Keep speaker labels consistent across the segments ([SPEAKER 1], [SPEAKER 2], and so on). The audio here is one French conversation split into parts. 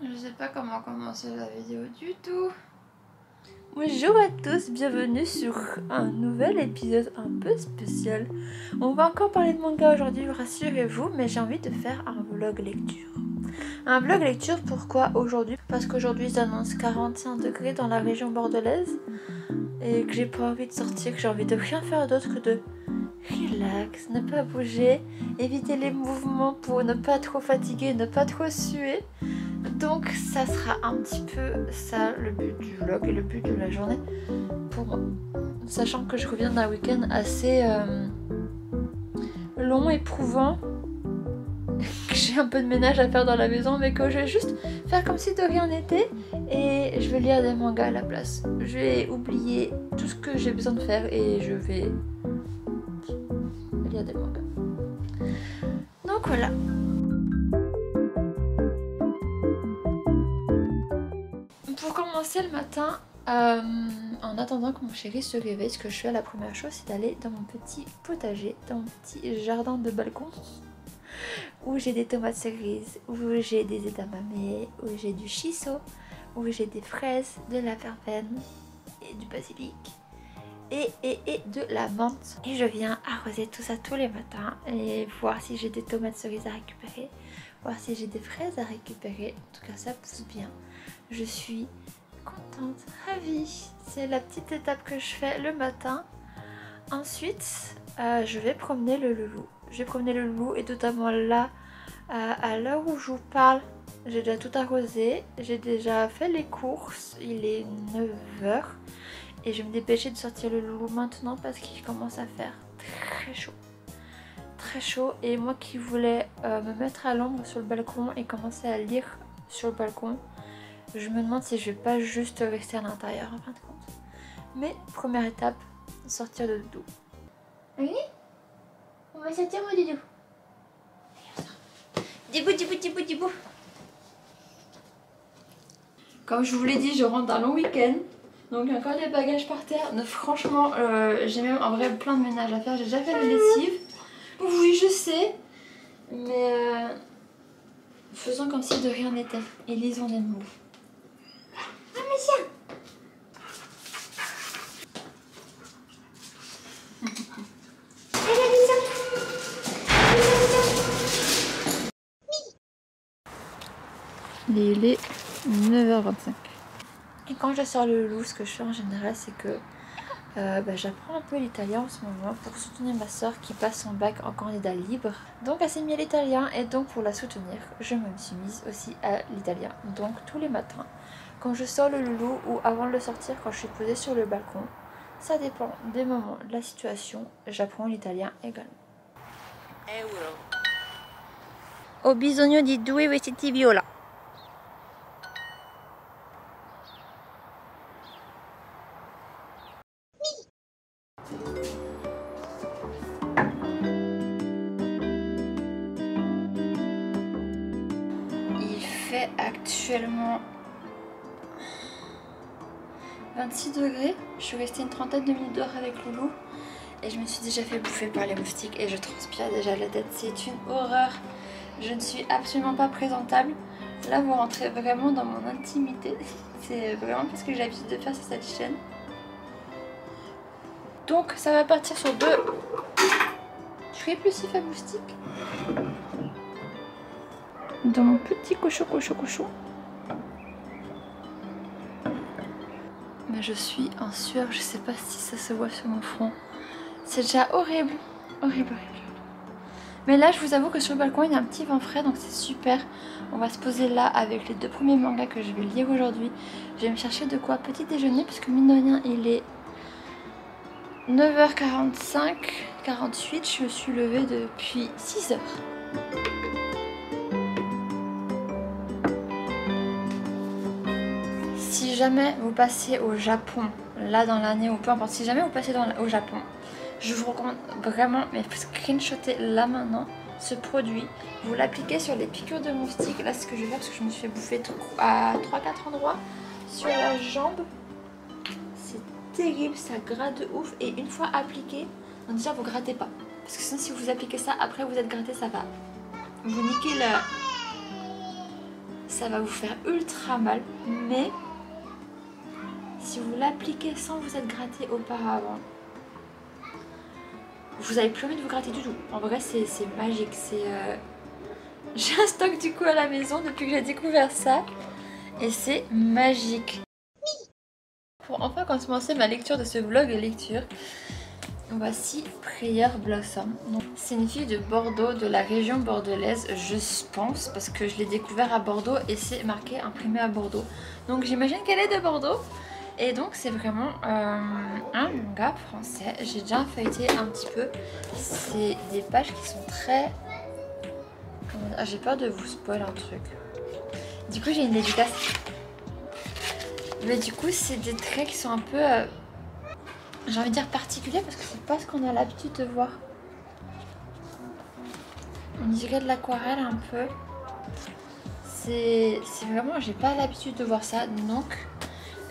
[SPEAKER 1] Je sais pas comment commencer la vidéo du tout.
[SPEAKER 2] Bonjour à tous, bienvenue sur un nouvel épisode un peu spécial. On va encore parler de manga aujourd'hui, rassurez-vous, mais j'ai envie de faire un vlog lecture. Un vlog lecture, pourquoi aujourd'hui? Parce qu'aujourd'hui ils annoncent 45 degrés dans la région bordelaise et que j'ai pas envie de sortir, que j'ai envie de rien faire d'autre que de relax, ne pas bouger, éviter les mouvements pour ne pas trop fatiguer, ne pas trop suer. Donc ça sera un petit peu ça le but du vlog et le but de la journée pour moi. Sachant que je reviens d'un week-end assez long, éprouvant, que j'ai un peu de ménage à faire dans la maison, mais que je vais juste faire comme si de rien n'était et je vais lire des mangas à la place. Je vais oublier tout ce que j'ai besoin de faire et je vais lire des mangas. Donc voilà. Pour commencer le matin, en attendant que mon chéri se réveille, ce que je fais, la première chose, c'est d'aller dans mon petit potager, dans mon petit jardin de balcon, où j'ai des tomates cerises, où j'ai des edamame, où j'ai du shiso, où j'ai des fraises, de la verveine, et du basilic, et de la menthe. Et je viens arroser tout ça tous les matins, et voir si j'ai des tomates cerises à récupérer, voir si j'ai des fraises à récupérer. En tout cas, ça pousse bien. Je suis contente, ravie. C'est la petite étape que je fais le matin. Ensuite, je vais promener le loulou. Je vais promener le loulou et notamment là, à l'heure où je vous parle, j'ai déjà tout arrosé. J'ai déjà fait les courses. Il est 9h et je vais me dépêcher de sortir le loulou maintenant parce qu'il commence à faire très chaud. Très chaud. Et moi qui voulais me mettre à l'ombre sur le balcon et commencer à lire sur le balcon, je me demande si je vais pas juste rester à l'intérieur en fin de compte. Mais première étape, sortir de doudou.
[SPEAKER 1] Oui, on va sortir mon doudou. Dibou, dibou, dibou, dibou. Comme je vous l'ai dit, je rentre d'un long week-end. Donc encore des bagages par terre. Franchement, j'ai même en vrai plein de ménage à faire. J'ai déjà fait la lessive. Oui, je sais. Mais faisons comme si de rien n'était. Et lisons des mots. Ah, monsieur!
[SPEAKER 2] Il est 9h25. Et quand je sors le loulou, ce que je fais en général, c'est que j'apprends un peu l'italien en ce moment pour soutenir ma soeur qui passe son bac en candidat libre. Donc elle s'est mise à l'italien et donc pour la soutenir, je me suis mise aussi à l'italien. Donc tous les matins, quand je sors le loulou ou avant de le sortir, quand je suis posée sur le balcon, ça dépend des moments, de la situation, j'apprends l'italien également.
[SPEAKER 3] Euro.
[SPEAKER 2] Ho bisogno di 2 vestiti viola.
[SPEAKER 1] Il fait actuellement 26 degrés. Je suis restée une trentaine de minutes dehors avec Loulou et je me suis déjà fait bouffer par les moustiques et je transpire déjà la tête. C'est une horreur. Je ne suis absolument pas présentable. Là, vous rentrez vraiment dans mon intimité. C'est vraiment parce que j'ai l'habitude de faire sur cette chaîne. Donc, ça va partir sur 2 répulsifs à moustiques. Dans mon petit cochon. Mais je suis en sueur, je sais pas si ça se voit sur mon front. C'est déjà horrible. Mais là, je vous avoue que sur le balcon, il y a un petit vent frais, donc c'est super. On va se poser là avec les 2 premiers mangas que je vais lire aujourd'hui. Je vais me chercher de quoi petit déjeuner, parce que mine de rien, il est 9h45, 48. Je me suis levée depuis 6h. Si jamais vous passez au Japon, là dans l'année ou peu importe, si jamais vous passez au Japon, je vous recommande vraiment, mais screenshotter là maintenant ce produit. Vous l'appliquez sur les piqûres de moustiques. Là, c'est ce que je vais faire parce que je me suis fait bouffer à 3-4 endroits sur la jambe. C'est terrible, ça gratte de ouf. Et une fois appliqué, donc déjà vous grattez pas. Parce que sinon, si vous appliquez ça, après vous êtes gratté, ça va vous niquer ça va vous faire ultra mal, mais si vous l'appliquez sans vous être gratté auparavant, vous avez plus envie de vous gratter du tout. En vrai, c'est magique. J'ai un stock du coup à la maison depuis que j'ai découvert ça. Et c'est magique. Pour enfin commencer ma lecture de ce vlog lecture, voici Prayer Blossom. C'est une fille de Bordeaux, de la région bordelaise, je pense, parce que je l'ai découvert à Bordeaux et c'est marqué imprimé à Bordeaux. Donc j'imagine qu'elle est de Bordeaux. Et donc c'est vraiment un manga français. J'ai déjà feuilleté un petit peu. C'est des pages qui sont très... j'ai peur de vous spoiler un truc. Du coup j'ai une dédicace. Mais du coup c'est des traits qui sont un peu... j'ai envie de dire particuliers parce que c'est pas ce qu'on a l'habitude de voir. On dirait de l'aquarelle un peu. C'est vraiment... j'ai pas l'habitude de voir ça. Donc...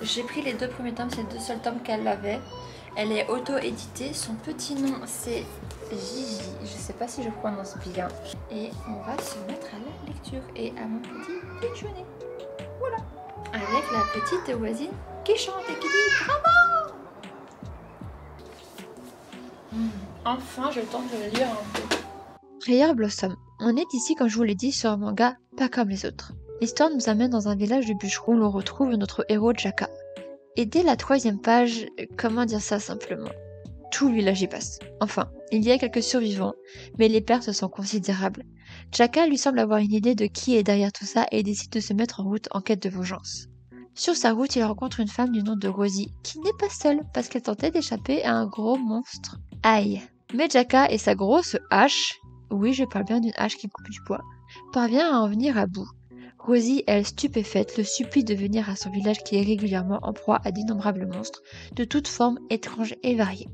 [SPEAKER 1] j'ai pris les 2 premiers tomes, c'est les 2 seuls tomes qu'elle avait. Elle est auto-éditée, son petit nom c'est Gigi, je sais pas si je prononce bien. Et on va se mettre à la lecture et à mon petit déjeuner. Voilà. Avec la petite voisine qui chante et qui dit bravo. Enfin, je tente de le lire un peu.
[SPEAKER 2] Prayer Blossom. On est ici, comme je vous l'ai dit, sur un manga pas comme les autres. L'histoire nous amène dans un village de bûcherons où l'on retrouve notre héros Jaka. Et dès la 3e page, comment dire ça simplement? Tout le village y passe. Enfin, il y a quelques survivants, mais les pertes sont considérables. Jaka lui semble avoir une idée de qui est derrière tout ça et décide de se mettre en route en quête de vengeance. Sur sa route, il rencontre une femme du nom de Rosie, qui n'est pas seule parce qu'elle tentait d'échapper à un gros monstre. Aïe! Mais Jaka et sa grosse hache, oui je parle bien d'une hache qui coupe du bois, parvient à en venir à bout. Rosie, elle stupéfaite, le supplie de venir à son village qui est régulièrement en proie à d'innombrables monstres, de toutes formes étranges et variées.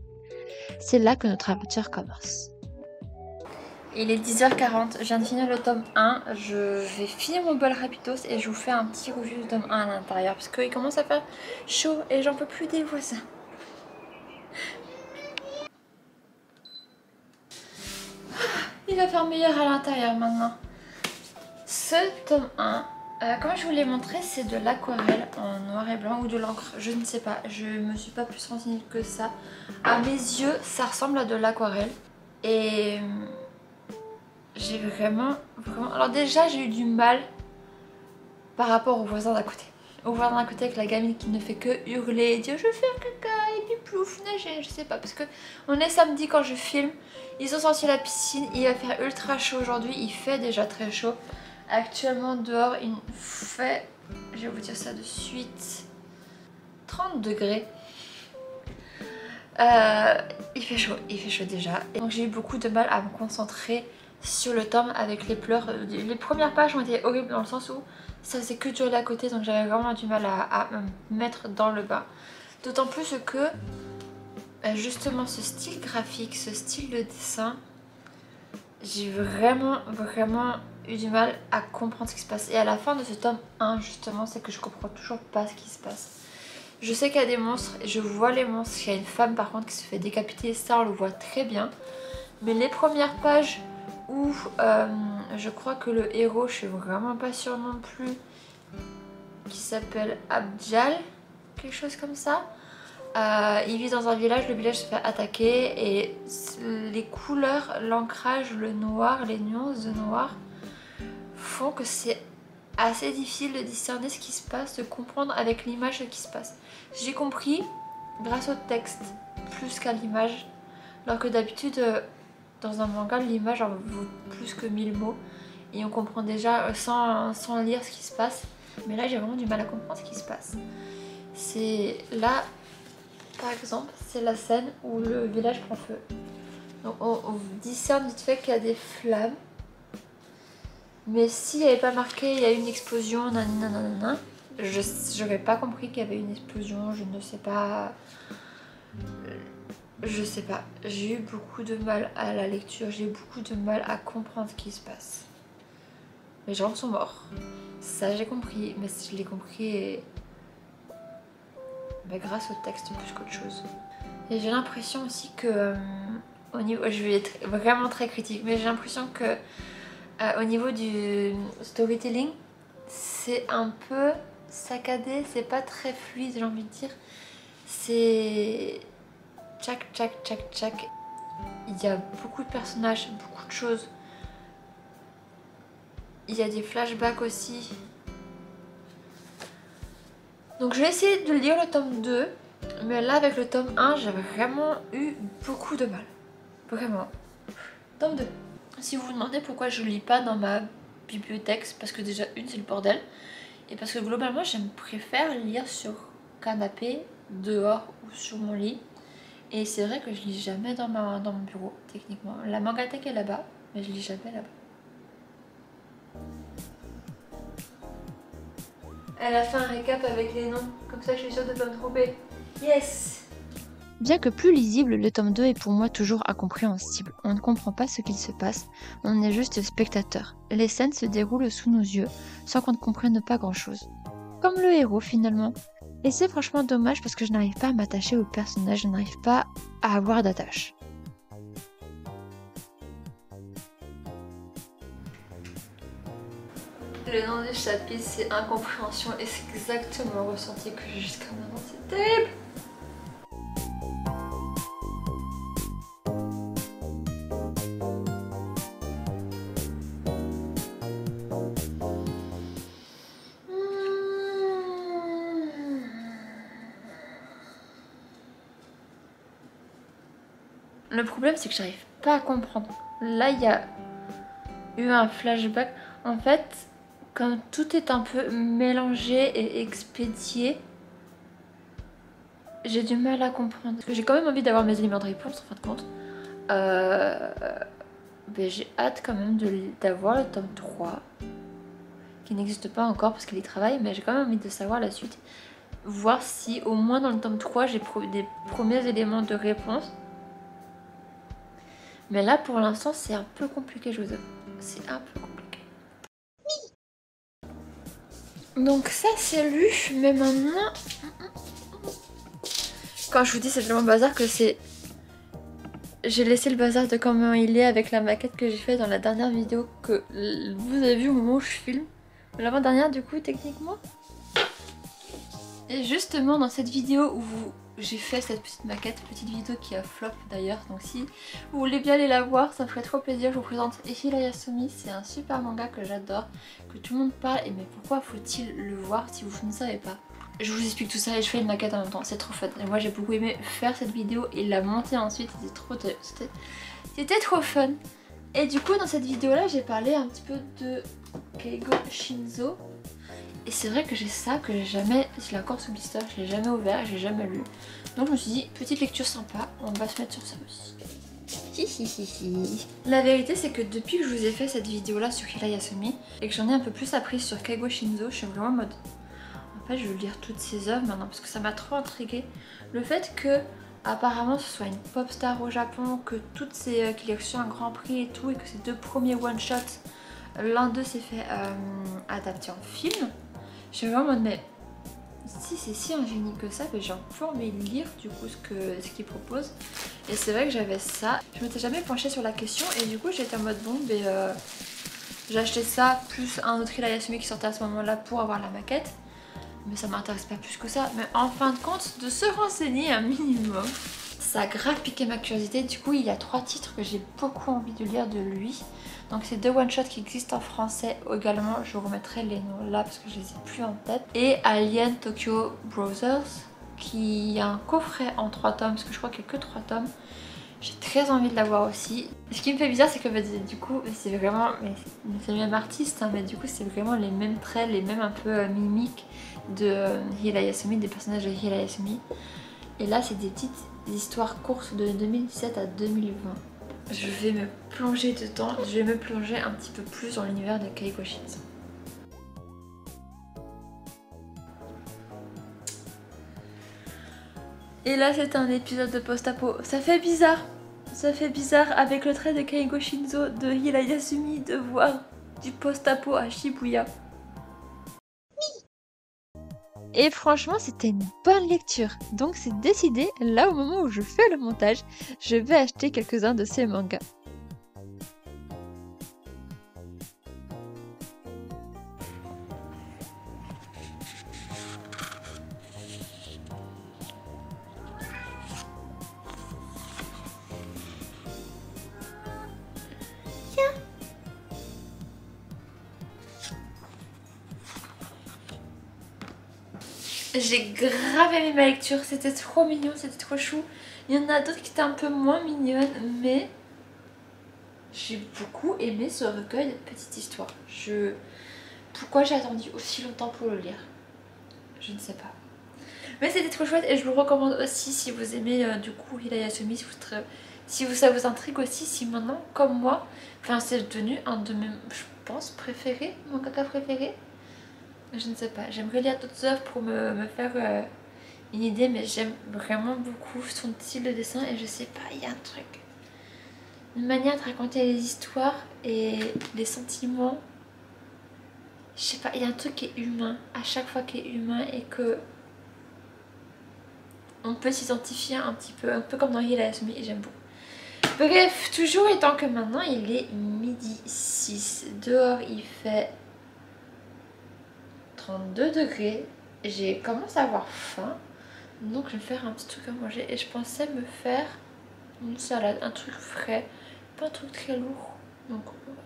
[SPEAKER 2] C'est là que notre aventure commence.
[SPEAKER 1] Il est 10h40, je viens de finir le tome 1, je vais finir mon bol rapidos et je vous fais un petit review du tome 1 à l'intérieur parce qu'il commence à faire chaud et j'en peux plus des voisins. Il va faire meilleur à l'intérieur maintenant. Ce tome 1, comme je vous l'ai montré, c'est de l'aquarelle en noir et blanc ou de l'encre, je ne sais pas, je me suis pas plus renseignée que ça. À mes yeux, ça ressemble à de l'aquarelle et j'ai vraiment... Alors déjà, j'ai eu du mal par rapport aux voisins d'à côté. Aux voisins d'à côté avec la gamine qui ne fait que hurler et dire je fais un caca et puis plouf, neiger, je sais pas. Parce que on est samedi quand je filme, ils sont sortis à la piscine, il va faire ultra chaud aujourd'hui, il fait déjà très chaud. Actuellement dehors il fait, je vais vous dire ça de suite, 30 degrés. Il fait chaud déjà. Et donc j'ai eu beaucoup de mal à me concentrer sur le tome avec les pleurs. Les premières pages ont été horribles dans le sens où ça faisait que durer à côté, donc j'avais vraiment du mal à me mettre dans le bain. D'autant plus que justement ce style graphique, ce style de dessin, j'ai vraiment eu du mal à comprendre ce qui se passe. Et à la fin de ce tome 1 justement, c'est que je comprends toujours pas ce qui se passe. Je sais qu'il y a des monstres, je vois les monstres, il y a une femme par contre qui se fait décapiter, ça on le voit très bien. Mais les premières pages où je crois que le héros, je suis vraiment pas sûre non plus, qui s'appelle Abdjal, quelque chose comme ça. Il vit dans un village, le village se fait attaquer et les couleurs, l'ancrage, le noir, les nuances de noir font que c'est assez difficile de discerner ce qui se passe, de comprendre avec l'image ce qui se passe. J'ai compris grâce au texte plus qu'à l'image, alors que d'habitude dans un manga l'image en vaut plus que 1000 mots et on comprend déjà sans lire ce qui se passe. Mais là j'ai vraiment du mal à comprendre ce qui se passe. C'est là par exemple, c'est la scène où le village prend feu. Donc on discerne vite fait qu'il y a des flammes. Mais s'il n'y avait pas marqué il y a eu une explosion, nanana, je n'aurais pas compris qu'il y avait une explosion, je ne sais pas. Je sais pas, j'ai eu beaucoup de mal à la lecture, j'ai eu beaucoup de mal à comprendre ce qui se passe. Les gens sont morts, ça j'ai compris, mais je l'ai compris grâce au texte plus qu'autre chose. Et j'ai l'impression aussi que, au niveau, je vais être vraiment très critique, mais j'ai l'impression que au niveau du storytelling,
[SPEAKER 2] c'est un peu saccadé, c'est pas très fluide, j'ai envie de dire. C'est tchac tchac tchac tchac. Il y a beaucoup de personnages, beaucoup de choses. Il y a des flashbacks aussi. Donc je vais essayer de lire le tome 2. Mais là avec le tome 1 j'ai vraiment eu beaucoup de mal. Vraiment. Tome 2. Si vous vous demandez pourquoi je lis pas dans ma bibliothèque, c'est parce que déjà c'est le bordel. Et parce que globalement je préfère lire sur canapé, dehors ou sur mon lit. Et c'est vrai que je lis jamais dans mon bureau techniquement. La mangathèque est là-bas, mais je lis jamais là-bas. Elle a fait un récap avec les noms, comme ça je suis sûre de ne pas me tromper. Yes!
[SPEAKER 1] Bien que plus lisible, le tome 2 est pour moi toujours incompréhensible. On ne comprend pas ce qu'il se passe, on est juste spectateur. Les scènes se déroulent sous nos yeux, sans qu'on ne comprenne pas grand-chose. Comme le héros finalement. Et c'est franchement dommage parce que je n'arrive pas à m'attacher au personnage, je n'arrive pas à avoir d'attache.
[SPEAKER 2] Le nom du chapitre c'est incompréhension et c'est exactement le ressenti que j'ai jusqu'à maintenant, c'est terrible! Le problème c'est que j'arrive pas à comprendre. Là il y a eu un flashback. En fait, comme tout est un peu mélangé et expédié, j'ai du mal à comprendre. Parce que j'ai quand même envie d'avoir mes éléments de réponse en fin de compte. Ben, j'ai hâte quand même d'avoir le tome 3. Qui n'existe pas encore parce qu'il y travaille, mais j'ai quand même envie de savoir la suite. Voir si au moins dans le tome 3 j'ai des premiers éléments de réponse. Mais là pour l'instant c'est un peu compliqué, je vous avoue. C'est un peu compliqué. Donc ça c'est lu, mais maintenant... Quand je vous dis c'est tellement bazar que c'est... J'ai laissé le bazar de comment il est avec la maquette que j'ai fait dans la dernière vidéo que vous avez vu au moment où je filme. L'avant-dernière du coup techniquement. Et justement dans cette vidéo où j'ai fait cette petite vidéo qui a flop d'ailleurs, donc si vous voulez bien aller la voir, ça me ferait trop plaisir. Je vous présente Hira Yasumi, c'est un super manga que j'adore, que tout le monde parle, et mais pourquoi faut-il le voir si vous ne savez pas? Je vous explique tout ça et je fais une maquette en même temps, c'est trop fun. Et moi j'ai beaucoup aimé faire cette vidéo et la monter ensuite, c'était trop fun. Et du coup dans cette vidéo là j'ai parlé un petit peu de Keigo Shinzo. Et c'est vrai que j'ai ça, que j'ai jamais, je l'ai encore sous blister, je l'ai jamais ouvert, j'ai jamais lu. Donc je me suis dit, petite lecture sympa, on va se mettre sur ça aussi. La vérité c'est que depuis que je vous ai fait cette vidéo là sur Hira Yasumi et que j'en ai un peu plus appris sur Keigo Shinzo, je suis vraiment en mode... En fait je veux lire toutes ses œuvres maintenant parce que ça m'a trop intriguée. Le fait que apparemment ce soit une pop star au Japon, que toutes ces... qu'il ait reçu un grand prix et tout, et que ces deux premiers one shots, l'un d'eux s'est fait adapter en film. Je suis vraiment en mode mais si c'est si ingénieux que ça, j'ai un peu envie de lire du coup ce qu'il propose. Et c'est vrai que j'avais ça, je m'étais jamais penchée sur la question et du coup j'étais en mode bon j'ai acheté ça plus un autre Hira Yasumi qui sortait à ce moment là pour avoir la maquette. Mais ça m'intéresse pas plus que ça, mais en fin de compte de se renseigner un minimum, ça a grave piqué ma curiosité. Du coup il y a 3 titres que j'ai beaucoup envie de lire de lui. Donc c'est 2 one-shots qui existent en français également, je vous remettrai les noms là parce que je les ai plus en tête. Et Alien Tokyo Brothers, qui a un coffret en 3 tomes, parce que je crois qu'il n'y a que 3 tomes. J'ai très envie de l'avoir aussi. Ce qui me fait bizarre c'est que du coup c'est vraiment, c'est le même artiste, hein, mais du coup c'est vraiment les mêmes traits, les mêmes un peu mimiques de Hira Yasumi, des personnages de Hira Yasumi. Et là c'est des petites histoires courtes de 2017 à 2020. Je vais me plonger dedans, je vais me plonger un petit peu plus dans l'univers de Keigo Shinzo. Et là c'est un épisode de post-apo, ça fait bizarre avec le trait de Keigo Shinzo de Hira Yasumi de voir du post-apo à Shibuya.
[SPEAKER 1] Et franchement c'était une bonne lecture, donc c'est décidé, là au moment où je fais le montage, je vais acheter quelques-uns de ces mangas.
[SPEAKER 2] J'ai grave aimé ma lecture, c'était trop mignon, c'était trop chou. Il y en a d'autres qui étaient un peu moins mignonnes, mais j'ai beaucoup aimé ce recueil de petites histoires. Pourquoi j'ai attendu aussi longtemps pour le lire? Je ne sais pas. Mais c'était trop chouette et je vous le recommande aussi si vous aimez du coup Hila Yasumi, si ça vous intrigue aussi, si maintenant, comme moi, enfin c'est devenu un de mes, je pense, préférés, mon caca préféré. Je ne sais pas, j'aimerais lire d'autres œuvres pour me faire une idée, mais j'aime vraiment beaucoup son style de dessin et je sais pas, il y a un truc. Une manière de raconter les histoires et les sentiments. Je sais pas, il y a un truc qui est humain, à chaque fois qui est humain et que on peut s'identifier un petit peu, un peu comme dans Hila Yasumi et j'aime beaucoup. Bref, toujours étant que maintenant il est 12h06, dehors il fait 32 degrés, j'ai commencé à avoir faim, donc je vais me faire un petit truc à manger et je pensais me faire une salade, un truc frais, pas un truc très lourd, donc on va voir.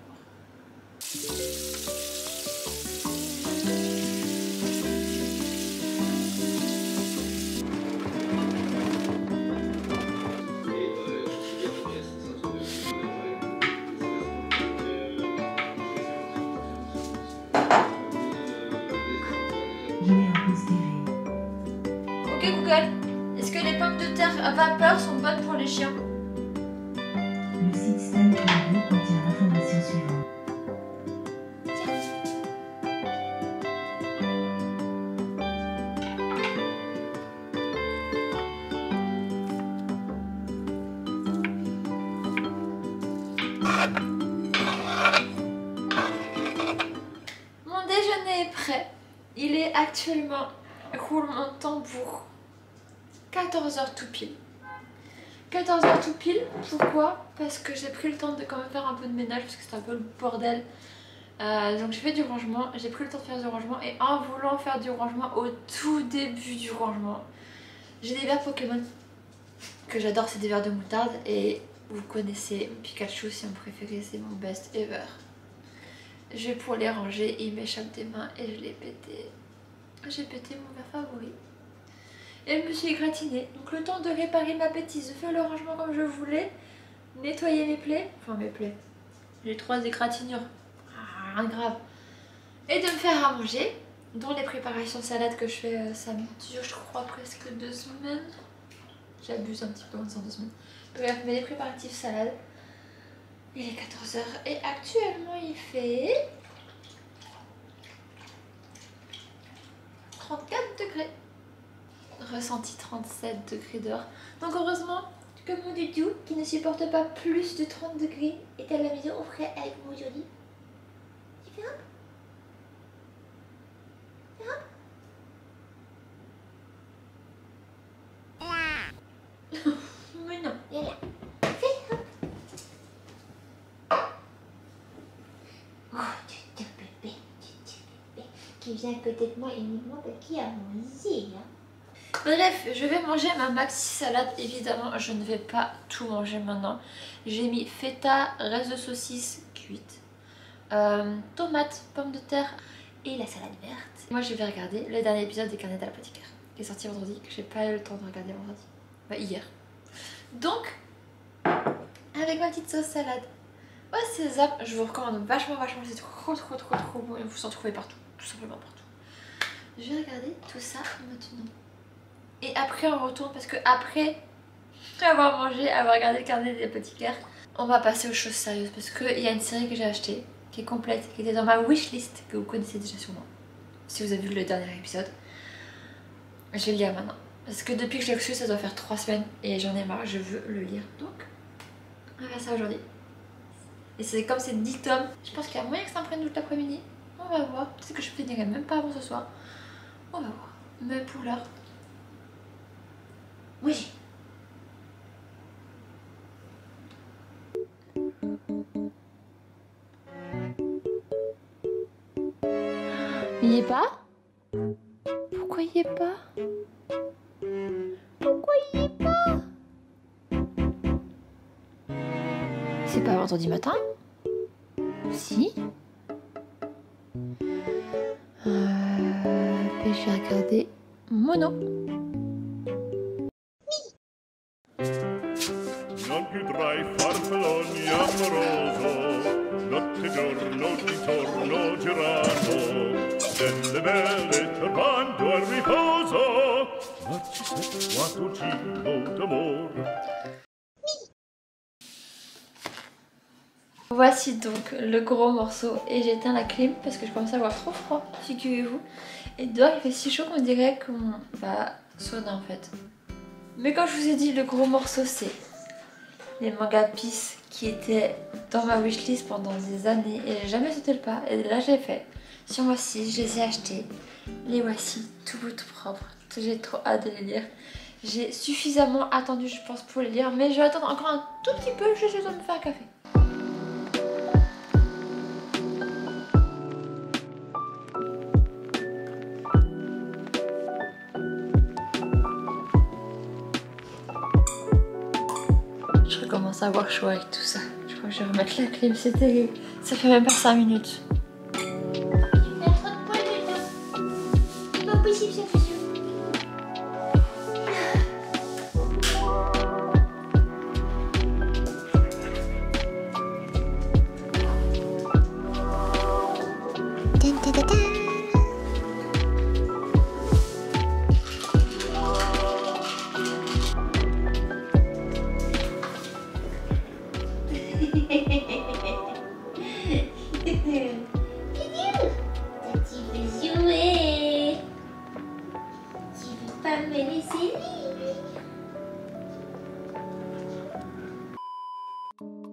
[SPEAKER 2] Ok Google, est-ce que les pommes de terre à vapeur sont bonnes pour les chiens?
[SPEAKER 4] Le site Stan Tribune contient l'information suivante.
[SPEAKER 2] Mon déjeuner est prêt. Il est actuellement roulement de tambour 14h tout pile. 14h tout pile, pourquoi? Parce que j'ai pris le temps de quand même faire un peu de ménage parce que c'était un peu le bordel. Donc j'ai fait du rangement, j'ai pris le temps de faire du rangement et en voulant faire du rangement au tout début du rangement, j'ai des verres Pokémon que j'adore, c'est des verres de moutarde et vous connaissez Pikachu, c'est mon préféré, c'est mon best ever. Je vais pour les ranger, il m'échappe des mains et je l'ai pété. J'ai pété mon verre favori. Et je me suis égratignée. Donc le temps de réparer ma bêtise, de faire le rangement comme je voulais, nettoyer mes plaies, enfin mes plaies, les 3 égratignures, rien de grave. Et de me faire à manger, dont les préparations salades que je fais, ça me dure je crois presque 2 semaines. J'abuse un petit peu en disant 2 semaines. Bref, mais les préparatifs salades. Il est 14h et actuellement il fait 34 degrés. Ressenti 37 degrés dehors. Donc heureusement que mon doudou, qui ne supporte pas plus de 30 degrés, est à la maison au frais avec mon joli. Tu fais hop. Fais hop. Mais non, viens là. Fais hop. Oh, tu bébé, qui vient à côté de moi et me demande qui a mangé. Hein. Bref, je vais manger ma maxi salade. Évidemment, je ne vais pas tout manger maintenant. J'ai mis feta, reste de saucisse cuite, tomates, pommes de terre et la salade verte. Moi, je vais regarder le dernier épisode des Carnets de l'apothicaire qui est sorti vendredi, que j'ai pas eu le temps de regarder vendredi. Bah, hier. Donc, avec ma petite sauce salade au sésame, je vous recommande vachement, c'est trop bon et vous en trouvez partout, tout simplement partout. Je vais regarder tout ça maintenant. Et après on retourne parce que après avoir mangé, avoir regardé le carnet des apothicaires, on va passer aux choses sérieuses parce qu'il y a une série que j'ai achetée, qui est complète, qui était dans ma wishlist, que vous connaissez déjà sûrement. Si vous avez vu le dernier épisode, je vais le lire maintenant. Parce que depuis que je l'ai reçu, ça doit faire 3 semaines et j'en ai marre, je veux le lire. Donc, on va faire ça aujourd'hui. Et c'est comme c'est 10 tomes, je pense qu'il y a moyen que ça me prenne toute l'après-midi. On va voir, peut-être que je finirai même pas avant ce soir. On va voir. Mais pour l'heure, oui. Il y est pas? Pourquoi il y est pas? Pourquoi il y est pas? C'est pas vendredi matin? Si. Puis je vais regarder mono.
[SPEAKER 5] Non più tra i farfalloni amoroso, notte e giorno d'intorno girando, delle belle turbando al riposo, ma ci sei quattro giro d'amor.
[SPEAKER 2] Voici donc le gros morceau et j'ai éteint la clim parce que je commençais à avoir trop froid, figurez-vous. Et dehors il fait si chaud qu'on dirait qu'on va sauna en fait. Mais comme je vous ai dit, le gros morceau c'est les mangas Peace qui étaient dans ma wishlist pendant des années et j'ai jamais sauté le pas. Et là j'ai fait. Sur moi aussi, je les ai achetés. Les voici, tout beau, tout propre. J'ai trop hâte de les lire. J'ai suffisamment attendu je pense pour les lire, mais je vais attendre encore un tout petit peu, je vais me faire un café. Je recommence à avoir chaud avec tout ça. Je crois que je vais remettre la clim, c'est terrible. Ça fait même pas 5 minutes.
[SPEAKER 1] Il y a trop de poils dedans. C'est pas possible cette vision.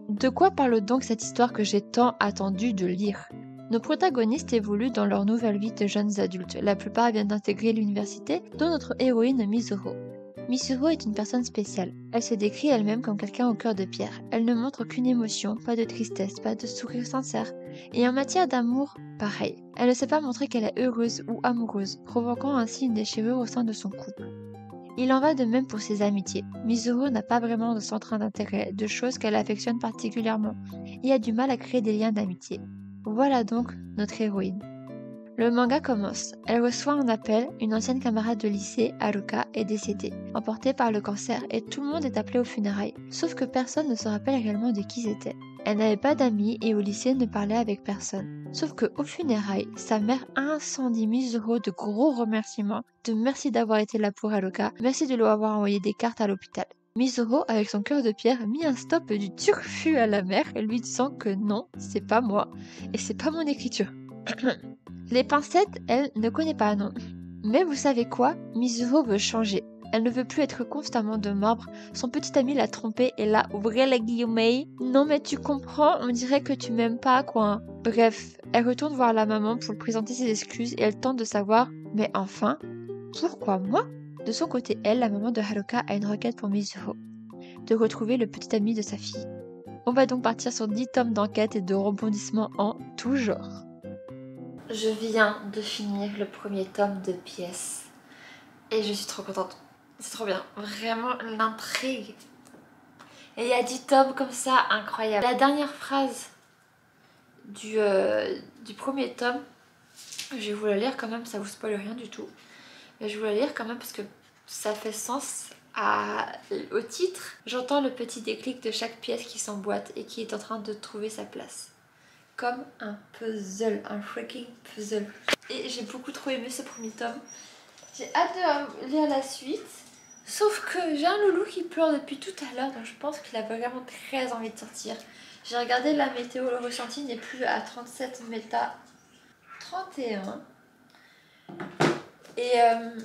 [SPEAKER 2] De quoi parle donc cette histoire que j'ai tant attendu de lire? Nos protagonistes évoluent dans leur nouvelle vie de jeunes adultes. La plupart viennent d'intégrer l'université, dont notre héroïne Mizuru. Mizuru est une personne spéciale. Elle se décrit elle-même comme quelqu'un au cœur de pierre. Elle ne montre aucune émotion, pas de tristesse, pas de sourire sincère. Et en matière d'amour, pareil. Elle ne sait pas montrer qu'elle est heureuse ou amoureuse, provoquant ainsi une déchirure au sein de son couple. Il en va de même pour ses amitiés. Mizuru n'a pas vraiment de centre d'intérêt, de choses qu'elle affectionne particulièrement, et a du mal à créer des liens d'amitié. Voilà donc notre héroïne. Le manga commence. Elle reçoit un appel, une ancienne camarade de lycée, Haruka, est décédée, emportée par le cancer, et tout le monde est appelé aux funérailles, sauf que personne ne se rappelle réellement de qui c'était. Elle n'avait pas d'amis et au lycée ne parlait avec personne. Sauf que aux funérailles, sa mère incendie Mizuru de gros remerciements, de merci d'avoir été là pour Haruka, merci de lui avoir envoyé des cartes à l'hôpital. Mizuru, avec son cœur de pierre, mit un stop du turfu à la mère, lui disant que non, c'est pas moi, et c'est pas mon écriture. Les pincettes, elle ne connaît pas, non. Mais vous savez quoi? Mizuru veut changer. Elle ne veut plus être constamment de marbre. Son petit ami l'a trompée et là, ouvrez les guillemets. Non mais tu comprends, on dirait que tu m'aimes pas, quoi. Bref, elle retourne voir la maman pour lui présenter ses excuses et elle tente de savoir, mais enfin, pourquoi moi? De son côté, elle, la maman de Haruka, a une requête pour Mizuru. De retrouver le petit ami de sa fille. On va donc partir sur 10 tomes d'enquête et de rebondissements en tout genre. Je viens de finir le premier tome de Pièces. Et je suis trop contente. C'est trop bien. Vraiment l'intrigue. Et il y a 10 tomes comme ça, incroyable. La dernière phrase du premier tome, je vais vous la lire quand même, ça vous spoil rien du tout. Mais je vais vous la lire quand même parce que ça fait sens au titre. J'entends le petit déclic de chaque pièce qui s'emboîte et qui est en train de trouver sa place. Comme un puzzle, un freaking puzzle. Et j'ai beaucoup trop aimé ce premier tome. J'ai hâte de lire la suite. Sauf que j'ai un loulou qui pleure depuis tout à l'heure, donc je pense qu'il a vraiment très envie de sortir. J'ai regardé la météo, le ressenti n'est plus à 37 méta 31. Et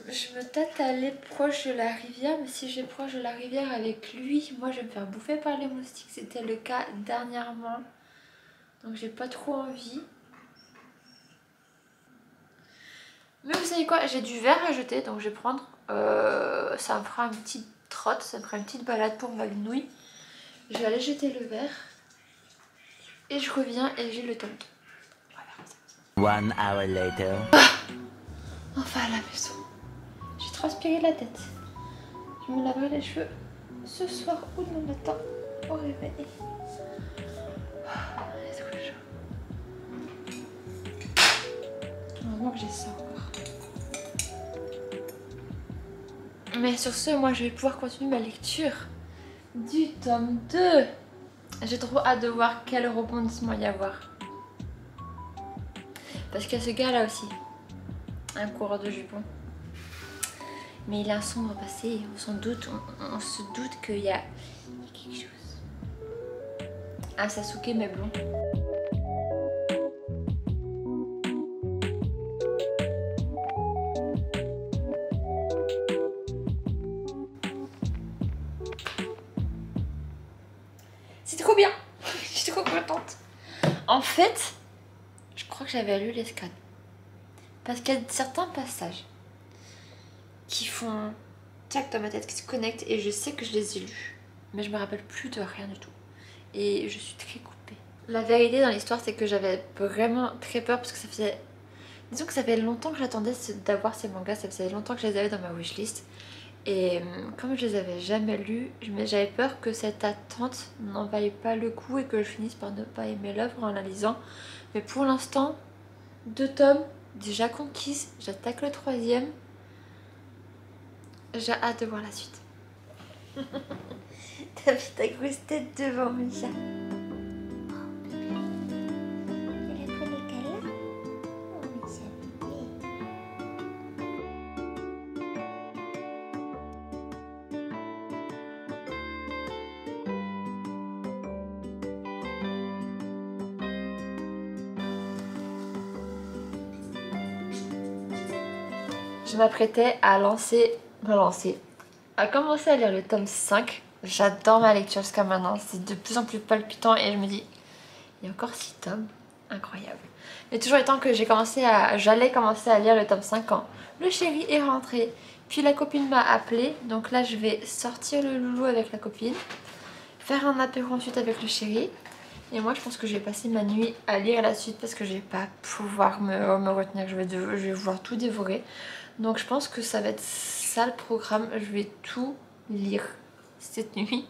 [SPEAKER 2] je me tâte à aller proche de la rivière, mais si je vais proche de la rivière avec lui, moi je vais me faire bouffer par les moustiques. C'était le cas dernièrement. Donc j'ai pas trop envie. Mais vous savez quoi, j'ai du verre à jeter, donc je vais prendre, ça me fera une petite trotte, ça me fera une petite balade pour ma nouille. Je vais aller jeter le verre. Et je reviens et j'ai le tome 2. Voilà.
[SPEAKER 3] 1 hour later.
[SPEAKER 2] Enfin à la maison. J'ai transpiré la tête. Je me laverai les cheveux ce soir ou demain matin au réveil. C'est trop chaud. Heureusement que j'ai ça encore. Mais sur ce, moi je vais pouvoir continuer ma lecture du tome 2. J'ai trop hâte de voir quel rebondissement il y a à avoir. Parce qu'il y a ce gars là aussi, un coureur de jupons. Mais il a un sombre passé, on se doute qu'il y a quelque chose. Un Sasuke mais blond. C'est trop bien. Je suis trop contente. En fait, je crois que j'avais lu l'escalade. Parce qu'il y a certains passages qui font tac dans ma tête, qui se connectent et je sais que je les ai lus. Mais je me rappelle plus de rien du tout. Et je suis très coupée. La vérité dans l'histoire, c'est que j'avais vraiment très peur parce que ça faisait... Disons que ça fait longtemps que j'attendais d'avoir ces mangas, ça faisait longtemps que je les avais dans ma wishlist. Et comme je les avais jamais lus, j'avais peur que cette attente n'en vaille pas le coup et que je finisse par ne pas aimer l'œuvre en la lisant. Mais pour l'instant, 2 tomes déjà conquises, j'attaque le 3e. J'ai hâte de voir la suite. T'as mis ta grosse tête devant Misha. Je m'apprêtais à commencer à lire le tome 5. J'adore ma lecture jusqu'à maintenant, c'est de plus en plus palpitant et je me dis, il y a encore 6 tomes, incroyable. Mais toujours étant que j'allais commencer à lire le tome 5 quand le chéri est rentré, puis la copine m'a appelé, donc là je vais sortir le loulou avec la copine, faire un apéro ensuite avec le chéri. Et moi je pense que je vais passer ma nuit à lire la suite parce que je vais pas pouvoir me retenir, je vais vouloir tout dévorer. Donc je pense que ça va être ça le programme, je vais tout lire cette nuit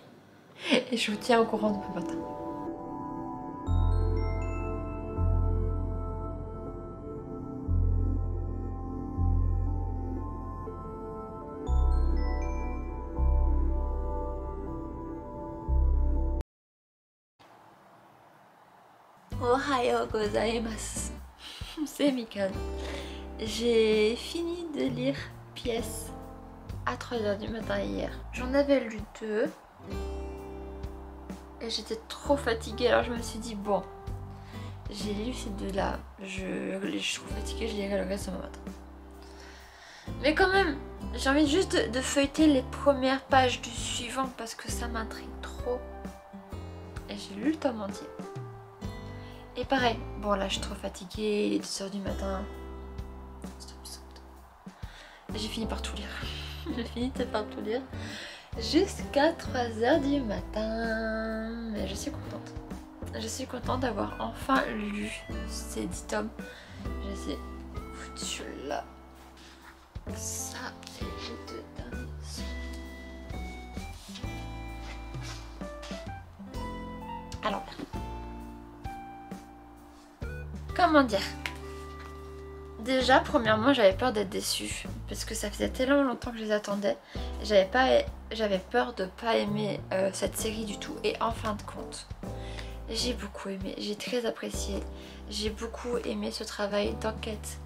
[SPEAKER 2] et je vous tiens au courant demain matin. Ohayou gozaimasu. C'est Mikan. J'ai fini de lire Pièce à 3h du matin hier. J'en avais lu 2 et j'étais trop fatiguée, alors je me suis dit bon, j'ai lu ces 2 là, je suis trop fatiguée, je lirai le reste demain matin. Mais quand même, j'ai envie juste de feuilleter les premières pages du suivant parce que ça m'intrigue trop. Et j'ai lu le tome entier. Et pareil, bon là je suis trop fatiguée, il est 2h du matin. J'ai fini par tout lire. J'ai fini par tout lire jusqu'à 3h du matin. Mais je suis contente. Je suis contente d'avoir enfin lu ces 10 tomes. Je les ai foutus là. Ça et les 2 derniers. Alors, comment dire? Déjà, premièrement, j'avais peur d'être déçue parce que ça faisait tellement longtemps que je les attendais. J'avais peur de pas aimer cette série du tout. Et en fin de compte, j'ai beaucoup aimé, j'ai très apprécié. J'ai beaucoup aimé ce travail d'enquête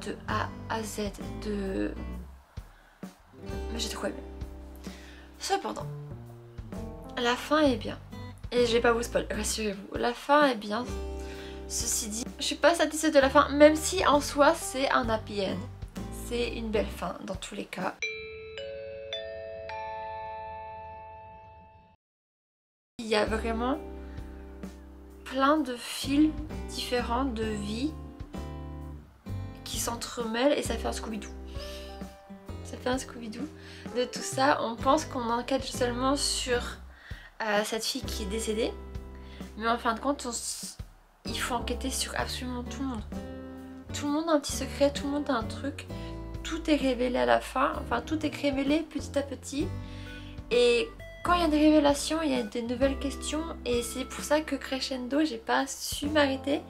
[SPEAKER 2] de A à Z. J'ai trop aimé. Cependant, la fin est bien. Et je vais pas vous spoiler, rassurez-vous. La fin est bien. Ceci dit, je suis pas satisfaite de la fin, même si en soi c'est un happy end. C'est une belle fin dans tous les cas. Il y a vraiment plein de fils différents de vie qui s'entremêlent et ça fait un Scooby-Doo. Ça fait un Scooby-Doo. De tout ça, on pense qu'on enquête seulement sur cette fille qui est décédée, mais en fin de compte, il faut enquêter sur absolument tout le monde. Tout le monde a un petit secret, tout le monde a un truc. Tout est révélé à la fin, enfin tout est révélé petit à petit. Et quand il y a des révélations, il y a des nouvelles questions. Et c'est pour ça que crescendo, j'ai pas su m'arrêter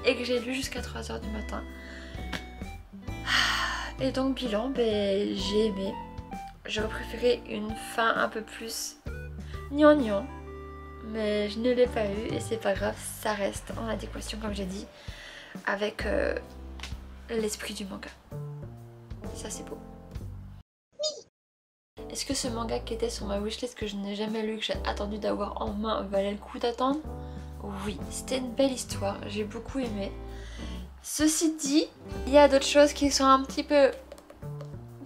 [SPEAKER 2] et que j'ai lu jusqu'à 3h du matin. Et donc bilan, j'ai aimé. j'aurais préféré une fin un peu plus gnangnan, mais je ne l'ai pas eu et c'est pas grave, ça reste en adéquation comme j'ai dit avec l'esprit du manga. Ça c'est beau. Est-ce que ce manga qui était sur ma wishlist que je n'ai jamais lu, que j'ai attendu d'avoir en main, valait le coup d'attendre? Oui, c'était une belle histoire, j'ai beaucoup aimé. Ceci dit, il y a d'autres choses qui sont un petit peu...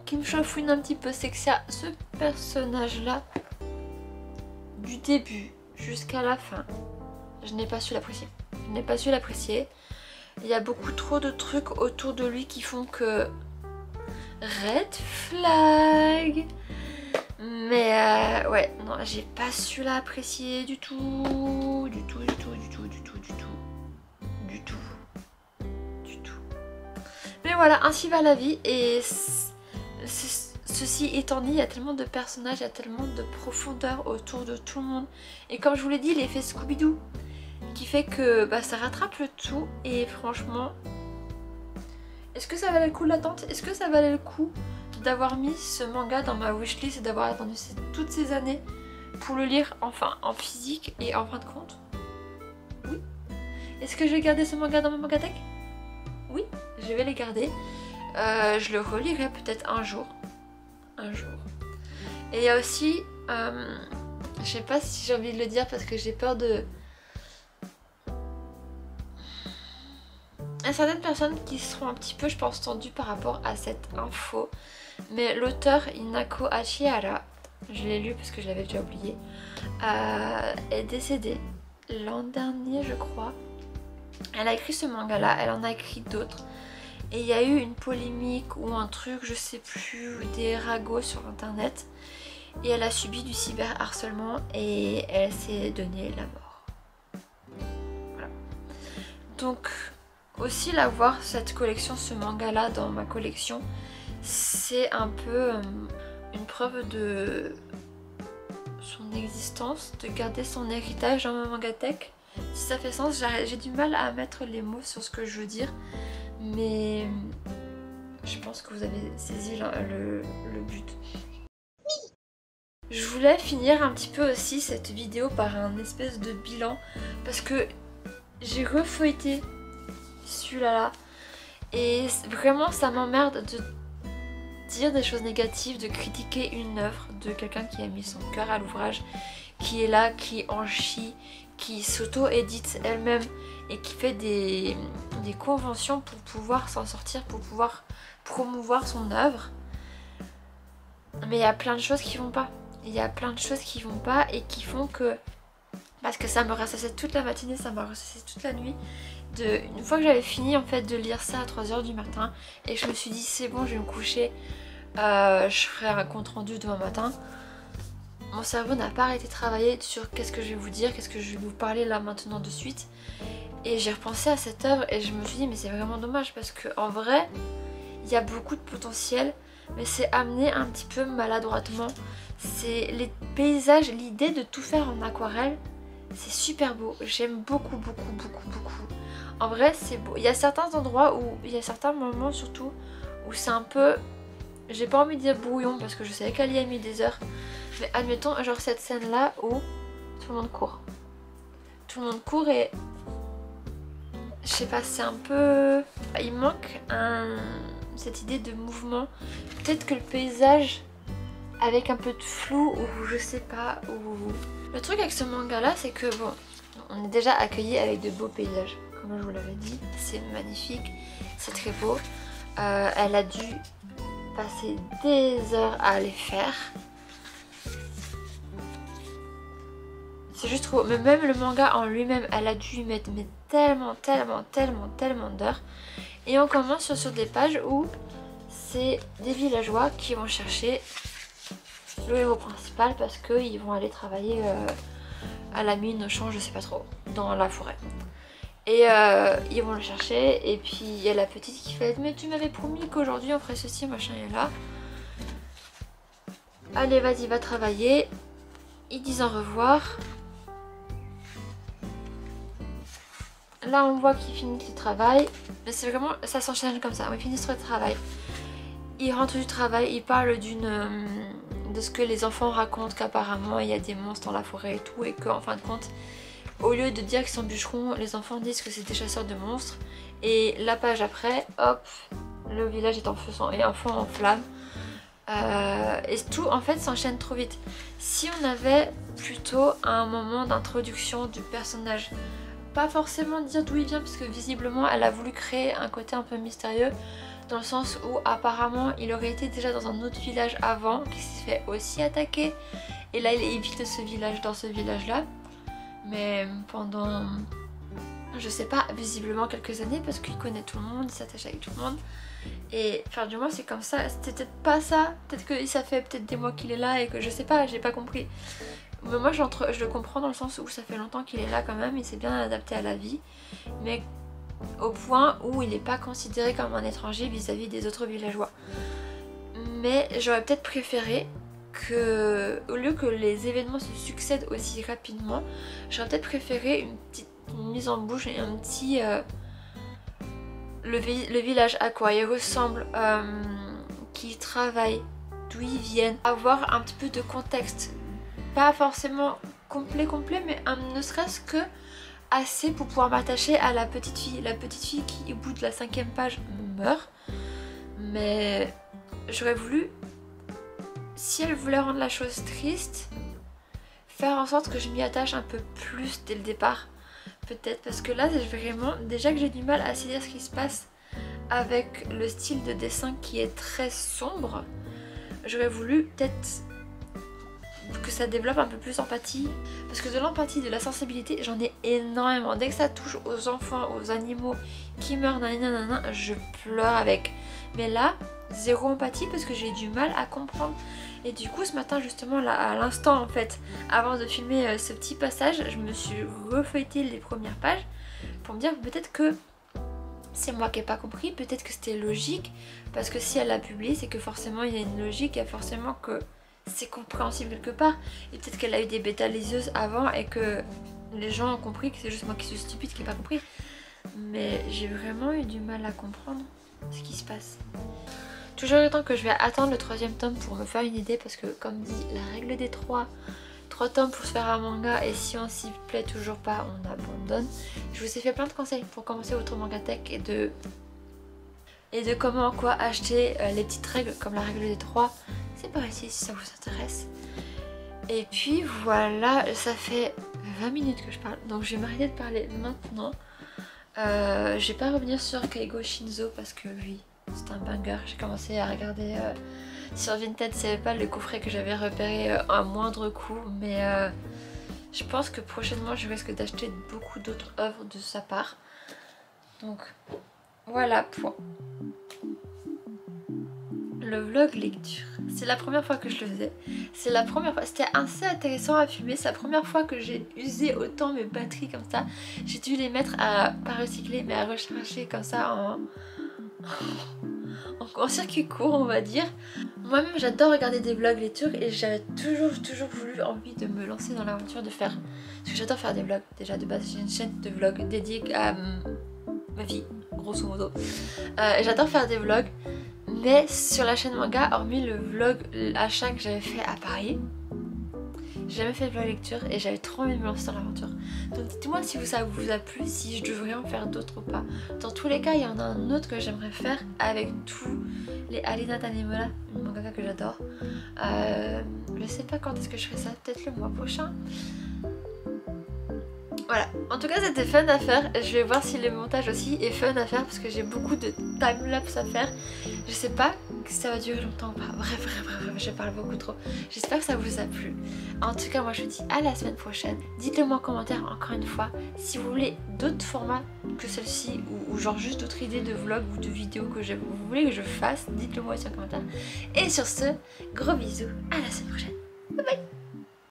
[SPEAKER 2] qui me chafouinent un petit peu, c'est que ça, ce personnage-là, du début jusqu'à la fin, je n'ai pas su l'apprécier. Je n'ai pas su l'apprécier. Il y a beaucoup trop de trucs autour de lui qui font que... Red flag. Mais ouais, non, j'ai pas su l'apprécier du tout. Du tout. Mais voilà, ainsi va la vie et ceci étant dit, il y a tellement de personnages, il y a tellement de profondeur autour de tout le monde. Et comme je vous l'ai dit, l'effet Scooby-Doo qui fait que bah, ça rattrape le tout et franchement, est-ce que ça valait le coup de l'attente? Est-ce que ça valait le coup d'avoir mis ce manga dans ma wishlist et d'avoir attendu toutes ces années pour le lire enfin en physique et en fin de compte? Oui. Est-ce que je vais garder ce manga dans ma mangathèque? Oui, je vais les garder. Je le relirai peut-être un jour. Et il y a aussi, je sais pas si j'ai envie de le dire parce que j'ai peur de... Il y a certaines personnes qui seront un petit peu, je pense, tendues par rapport à cette info. Mais l'auteur Inako Hachihara, je l'ai lu parce que je l'avais déjà oublié, est décédée l'an dernier, je crois. Elle a écrit ce manga-là, elle en a écrit d'autres. Et il y a eu une polémique ou un truc, je sais plus, des ragots sur internet. Et elle a subi du cyberharcèlement et elle s'est donnée la mort. Voilà. Donc, aussi la voir, cette collection, ce manga-là dans ma collection, c'est un peu une preuve de son existence, de garder son héritage dans ma mangathèque. Si ça fait sens, j'ai du mal à mettre les mots sur ce que je veux dire, mais je pense que vous avez saisi le but. Je voulais finir un petit peu aussi cette vidéo par un espèce de bilan, parce que j'ai refeuilleté celui-là et vraiment ça m'emmerde de dire des choses négatives, de critiquer une œuvre de quelqu'un qui a mis son cœur à l'ouvrage, qui est là, qui en chie, qui s'auto-édite elle-même et qui fait des conventions pour pouvoir s'en sortir, pour pouvoir promouvoir son œuvre. Mais il y a plein de choses qui vont pas. Il y a plein de choses qui vont pas et qui font que... Parce que ça me ressassait toute la matinée, ça m'a ressassé toute la nuit. Une fois que j'avais fini en fait de lire ça à 3 h du matin et je me suis dit c'est bon, je vais me coucher, je ferai un compte rendu demain matin. Mon cerveau n'a pas arrêté de travailler sur qu'est-ce que je vais vous dire, qu'est-ce que je vais vous parler là maintenant de suite. Et j'ai repensé à cette œuvre et je me suis dit mais c'est vraiment dommage parce qu'en vrai, il y a beaucoup de potentiel, mais c'est amené un petit peu maladroitement. C'est les paysages, l'idée de tout faire en aquarelle, c'est super beau. J'aime beaucoup. En vrai, c'est beau. Il y a certains endroits où, il y a certains moments surtout, où c'est un peu... J'ai pas envie de dire brouillon parce que je savais qu'elle y a mis des heures. Mais admettons, genre cette scène-là où tout le monde court. Tout le monde court et... Je sais pas, c'est un peu... Il manque cette idée de mouvement. Peut-être que le paysage, avec un peu de flou, ou je sais pas, ou... Le truc avec ce manga-là, c'est que bon, on est déjà accueillis avec de beaux paysages. Comme je vous l'avais dit, c'est magnifique, c'est très beau. Elle a dû passer des heures à les faire. C'est juste trop... Mais même le manga en lui-même, elle a dû y mettre mais tellement d'heures. Et on commence sur des pages où c'est des villageois qui vont chercher le héros principal parce qu'ils vont aller travailler à la mine, au champ, je sais pas trop, dans la forêt. Et ils vont le chercher et puis il y a la petite qui fait mais tu m'avais promis qu'aujourd'hui on ferait ceci, machin et là. Allez vas-y, va travailler. Ils disent au revoir. Là on voit qu'ils finissent le travail. Mais c'est vraiment, ça s'enchaîne comme ça, ils finissent le travail. il rentre du travail, il parle de ce que les enfants racontent, qu'apparemment il y a des monstres dans la forêt et tout, et qu'en fin de compte, au lieu de dire qu'ils sont bûcherons, les enfants disent que c'est des chasseurs de monstres. Et la page après, hop, le village est en feu et en feu en flammes. Et tout en fait s'enchaîne trop vite. Si on avait plutôt un moment d'introduction du personnage, pas forcément dire d'où il vient, parce que visiblement elle a voulu créer un côté un peu mystérieux, dans le sens où apparemment il aurait été déjà dans un autre village avant, qui s'est fait aussi attaquer, et là il évite ce village dans ce village là, mais pendant, je sais pas, visiblement quelques années, parce qu'il connaît tout le monde, il s'attache avec tout le monde. Et enfin du moins c'est comme ça, c'était peut-être pas ça, peut-être que ça fait peut-être des mois qu'il est là et que je sais pas, j'ai pas compris. Mais moi je le comprends dans le sens où ça fait longtemps qu'il est là quand même, il s'est bien adapté à la vie, mais au point où il n'est pas considéré comme un étranger vis-à-vis des autres villageois. Mais j'aurais peut-être préféré que, au lieu que les événements se succèdent aussi rapidement, j'aurais peut-être préféré une petite mise en bouche et un petit... le village à quoi il ressemble, qui travaille, d'où ils viennent, avoir un petit peu de contexte, pas forcément complet, mais ne serait-ce que assez pour pouvoir m'attacher à la petite fille qui au bout de la 5e page meurt. Mais j'aurais voulu, si elle voulait rendre la chose triste, faire en sorte que je m'y attache un peu plus dès le départ. Peut-être parce que là c'est vraiment, déjà que j'ai du mal à saisir ce qui se passe avec le style de dessin qui est très sombre, j'aurais voulu peut-être que ça développe un peu plus d'empathie, parce que de l'empathie, de la sensibilité, j'en ai énormément. Dès que ça touche aux enfants, aux animaux qui meurent, nanana, je pleure avec. Mais là, zéro empathie parce que j'ai du mal à comprendre. Et du coup ce matin justement, là à l'instant en fait, avant de filmer ce petit passage, je me suis refeuilleté les premières pages pour me dire peut-être que c'est moi qui n'ai pas compris, peut-être que c'était logique, parce que si elle l'a publié c'est que forcément il y a une logique, il y a forcément que c'est compréhensible quelque part, et peut-être qu'elle a eu des bêta lisieuses avant et que les gens ont compris que c'est juste moi qui suis stupide qui n'ai pas compris. Mais j'ai vraiment eu du mal à comprendre ce qui se passe. Toujours le temps que je vais attendre le 3e tome pour me faire une idée, parce que comme dit, la règle des 3 tomes pour se faire un manga, et si on s'y plaît toujours pas, on abandonne. Je vous ai fait plein de conseils pour commencer votre manga tech et de comment quoi acheter les petites règles comme la règle des 3. C'est par ici si ça vous intéresse. Et puis voilà, ça fait 20 minutes que je parle, donc je vais m'arrêter de parler maintenant. Je vais pas revenir sur Keigo Shinzo parce que lui c'est un banger. J'ai commencé à regarder sur Vinted, c'est pas le coffret que j'avais repéré à moindre coût, mais je pense que prochainement je risque d'acheter beaucoup d'autres œuvres de sa part. Donc voilà, point. Le vlog lecture, c'est la première fois que je le faisais, c'est la première fois, c'était assez intéressant à filmer, c'est la première fois que j'ai usé autant mes batteries comme ça. J'ai dû les mettre à, pas recycler, mais à recharger comme ça en circuit court on va dire. Moi-même j'adore regarder des vlogs lecture et j'avais toujours voulu envie de me lancer dans l'aventure de faire, parce que j'adore faire des vlogs, déjà de base j'ai une chaîne de vlogs dédiée à ma vie grosso modo. J'adore faire des vlogs, mais sur la chaîne manga, hormis le vlog achat que j'avais fait à Paris, j'ai jamais fait de vlog lecture et j'avais trop envie de me lancer dans l'aventure. Donc dites-moi si ça vous a plu, si je devrais en faire d'autres ou pas. Dans tous les cas, il y en a un autre que j'aimerais faire avec tous les Alina Tanemura, une mangaka que j'adore. Je sais pas quand est-ce que je ferai ça, peut-être le mois prochain. Voilà, en tout cas c'était fun à faire. Je vais voir si le montage aussi est fun à faire parce que j'ai beaucoup de timelapse à faire. Je sais pas que ça va durer longtemps ou pas. Bref, je parle beaucoup trop. J'espère que ça vous a plu. En tout cas moi je vous dis à la semaine prochaine. Dites-le moi en commentaire encore une fois si vous voulez d'autres formats que celle-ci, ou genre juste d'autres idées de vlogs ou de vidéos que vous voulez que je fasse. Dites-le moi aussi en commentaire. Et sur ce, gros bisous, à la semaine prochaine. Bye bye.